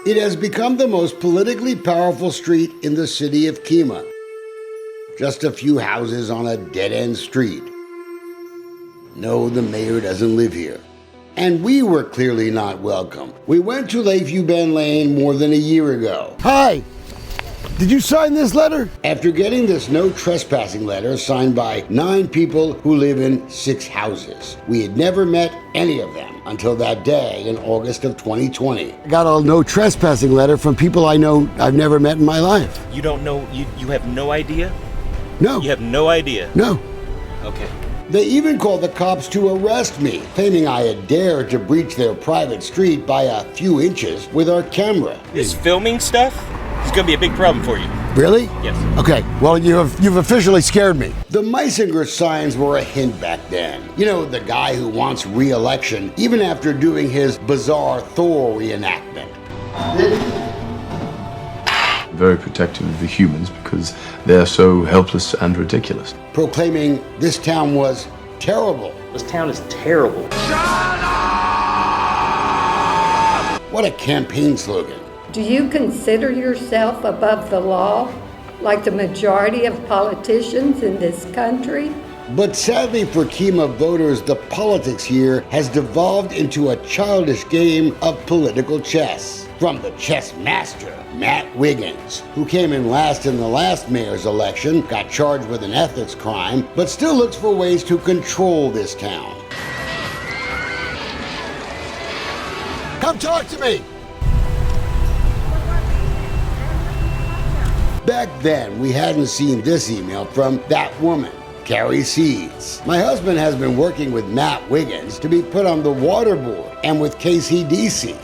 It has become the most politically powerful street in the city of Kemah. Just a few houses on a dead-end street. No, the mayor doesn't live here. And we were clearly not welcome. We went to Lakeview Bend Lane more than a year ago. Hi! Did you sign this letter? After getting this no trespassing letter signed by 9 people who live in 6 houses, we had never met any of them until that day in August of 2020. I got a no trespassing letter from people I know I've never met in my life. You don't know, you have no idea? No. You have no idea? No. Okay. They even called the cops to arrest me, claiming I had dared to breach their private street by a few inches with our camera. This filming stuff is going to be a big problem for you. Really? Yes. Okay, well, you've officially scared me. The Meisinger signs were a hint back then. You know, the guy who wants re-election even after doing his bizarre Thor reenactment. Very protective of the humans because they're so helpless and ridiculous. Proclaiming this town was terrible. This town is terrible. What a campaign slogan. Do you consider yourself above the law, like the majority of politicians in this country? But sadly for Kemah voters, the politics here has devolved into a childish game of political chess. From the chess master, Matt Wiggins, who came in last in the last mayor's election, got charged with an ethics crime, but still looks for ways to control this town. Come talk to me! Back then, we hadn't seen this email from that woman, Carrie Seeds. My husband has been working with Matt Wiggins to be put on the water board and with KCDC.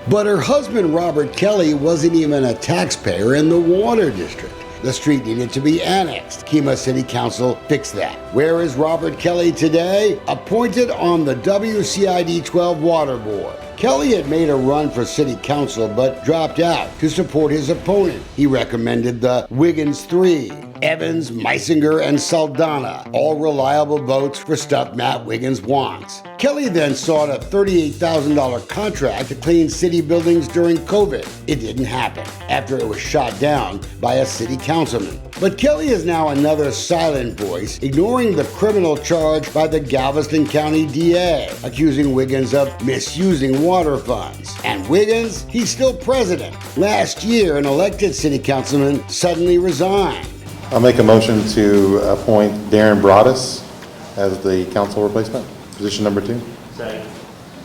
But her husband, Robert Kelly, wasn't even a taxpayer in the water district. The street needed to be annexed. Kemah City Council fixed that. Where is Robert Kelly today? Appointed on the WCID 12 Water Board. Kelly had made a run for city council but dropped out to support his opponent. He recommended the Wiggins 3, Evans, Meisinger, and Saldana, all reliable votes for stuff Matt Wiggins wants. Kelly then sought a $38,000 contract to clean city buildings during COVID. It didn't happen after it was shot down by a city councilman. But Kelly is now another silent voice, ignoring the criminal charge by the Galveston County DA, accusing Wiggins of misusing water funds. And Wiggins, he's still president. Last year, an elected city councilman suddenly resigned. I'll make a motion to appoint Darren Broaddus as the council replacement, position number 2. Second.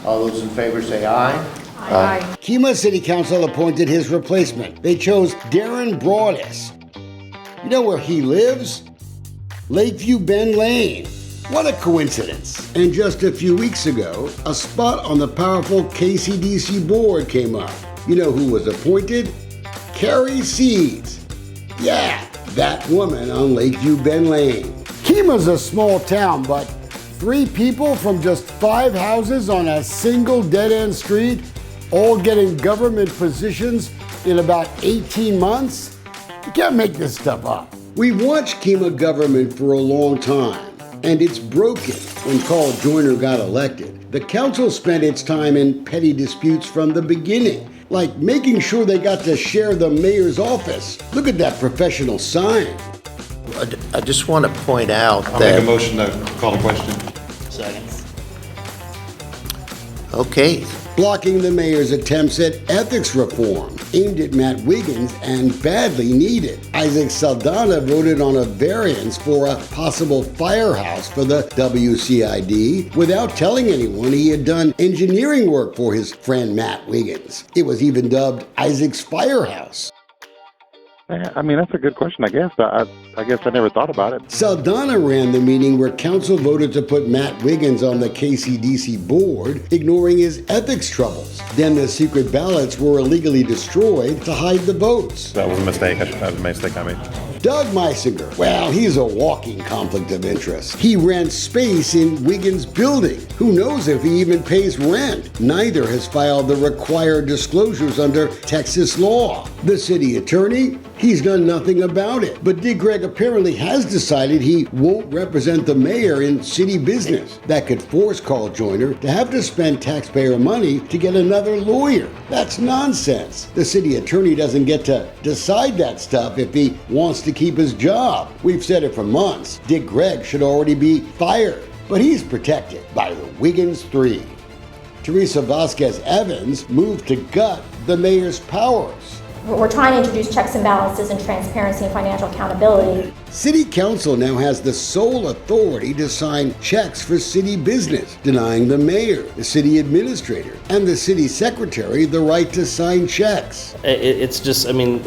All those in favor say aye. Aye. Kemah City Council appointed his replacement. They chose Darren Broaddus. You know where he lives? Lakeview Bend Lane. What a coincidence. And just a few weeks ago, a spot on the powerful KCDC board came up. You know who was appointed? Carrie Seeds. Yeah, that woman on Lakeview Bend Lane. Kemah's a small town, but 3 people from just 5 houses on a single dead-end street, all getting government positions in about 18 months? You can't make this stuff up. We've watched Kemah government for a long time, and it's broken. When Carl Joyner got elected, the council spent its time in petty disputes from the beginning, like making sure they got to share the mayor's office. Look at that professional sign. I just want to point out I'll that... make a motion to call the question. Second. Okay. Blocking the mayor's attempts at ethics reform aimed at Matt Wiggins and badly needed. Isaac Saldana voted on a variance for a possible firehouse for the WCID without telling anyone he had done engineering work for his friend Matt Wiggins. It was even dubbed Isaac's Firehouse. I mean, that's a good question, I guess. I guess I never thought about it. Saldana ran the meeting where council voted to put Matt Wiggins on the KCDC board, ignoring his ethics troubles. Then the secret ballots were illegally destroyed to hide the votes. That was a mistake. That was a mistake I made. Doug Meisinger, well, he's a walking conflict of interest. He rents space in Wiggins' building. Who knows if he even pays rent? Neither has filed the required disclosures under Texas law. The city attorney, he's done nothing about it. But Dick Gregg apparently has decided he won't represent the mayor in city business. That could force Carl Joyner to have to spend taxpayer money to get another lawyer. That's nonsense. The city attorney doesn't get to decide that stuff if he wants to keep his job. We've said it for months. Dick Gregg should already be fired. But he's protected by the Wiggins Three. Teresa Vasquez Evans moved to gut the mayor's powers. We're trying to introduce checks and balances and transparency and financial accountability. City Council now has the sole authority to sign checks for city business, denying the mayor, the city administrator, and the city secretary the right to sign checks. It's just, I mean,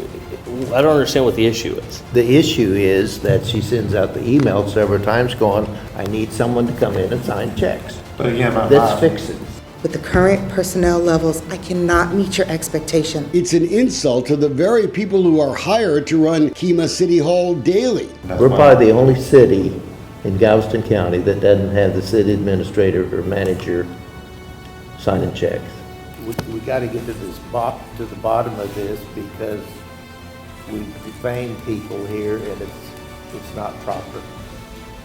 I don't understand what the issue is. The issue is that she sends out the email several times going, I need someone to come in and sign checks. But again, Let's fix it. With the current personnel levels, I cannot meet your expectation. It's an insult to the very people who are hired to run Kemah City Hall daily. We're probably the only city in Galveston County that doesn't have the city administrator or manager signing checks. We got to get to the bottom of this because we defame people here and it's not proper.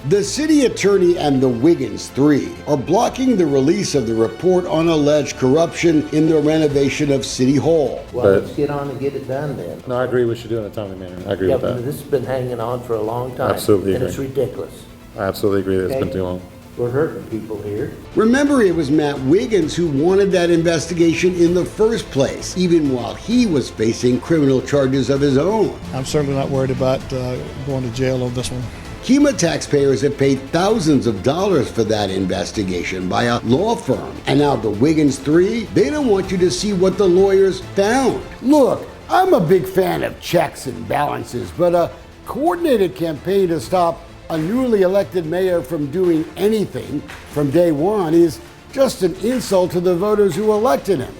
The city attorney and the Wiggins Three are blocking the release of the report on alleged corruption in the renovation of City Hall. Well, let's get on and get it done then. No, I agree we should do it in a timely manner. I agree with But that. this has been hanging on for a long time. Absolutely And agree. it's ridiculous. I absolutely agree that it's been Okay. too long. We're hurting people here. Remember, it was Matt Wiggins who wanted that investigation in the first place, even while he was facing criminal charges of his own. I'm certainly not worried about going to jail on this one. Kemah taxpayers have paid thousands of dollars for that investigation by a law firm. And now the Wiggins Three, they don't want you to see what the lawyers found. Look, I'm a big fan of checks and balances, but a coordinated campaign to stop a newly elected mayor from doing anything from day one is just an insult to the voters who elected him.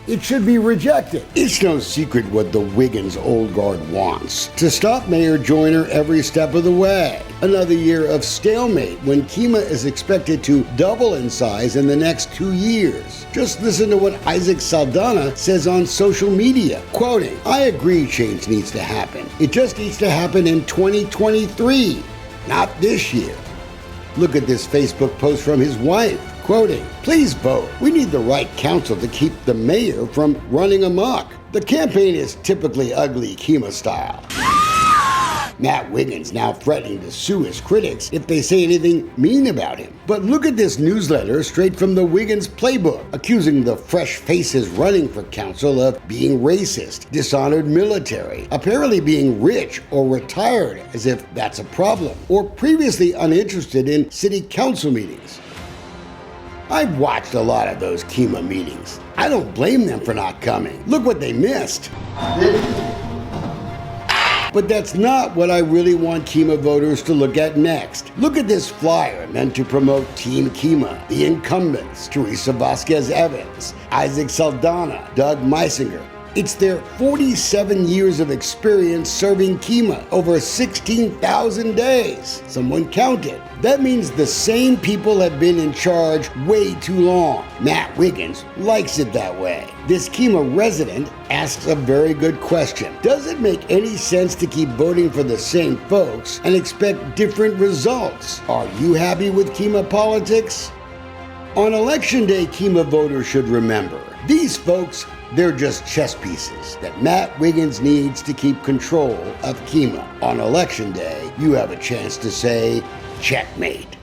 It should be rejected. It's no secret what the Wiggins old guard wants: to stop Mayor Joyner every step of the way. Another year of stalemate when Kemah is expected to double in size in the next 2 years. Just listen to what Isaac Saldana says on social media, quoting, "I agree change needs to happen. It just needs to happen in 2023, not this year." Look at this Facebook post from his wife, quoting, "Please vote. We need the right counsel to keep the mayor from running amok." The campaign is typically ugly Kemah style. Matt Wiggins now threatening to sue his critics if they say anything mean about him. But look at this newsletter straight from the Wiggins playbook, accusing the fresh faces running for council of being racist, dishonored military, apparently being rich or retired as if that's a problem, or previously uninterested in city council meetings. I've watched a lot of those Kemah meetings. I don't blame them for not coming. Look what they missed. But that's not what I really want Kemah voters to look at next. Look at this flyer meant to promote Team Kemah, the incumbents, Teresa Vasquez Evans, Isaac Saldana, Doug Meisinger. It's their 47 years of experience serving Kemah, over 16,000 days. Someone counted. That means the same people have been in charge way too long. Matt Wiggins likes it that way. This Kemah resident asks a very good question. Does it make any sense to keep voting for the same folks and expect different results? Are you happy with Kemah politics? On Election Day, Kemah voters should remember, these folks, they're just chess pieces that Matt Wiggins needs to keep control of Kemah. On Election Day, you have a chance to say, checkmate.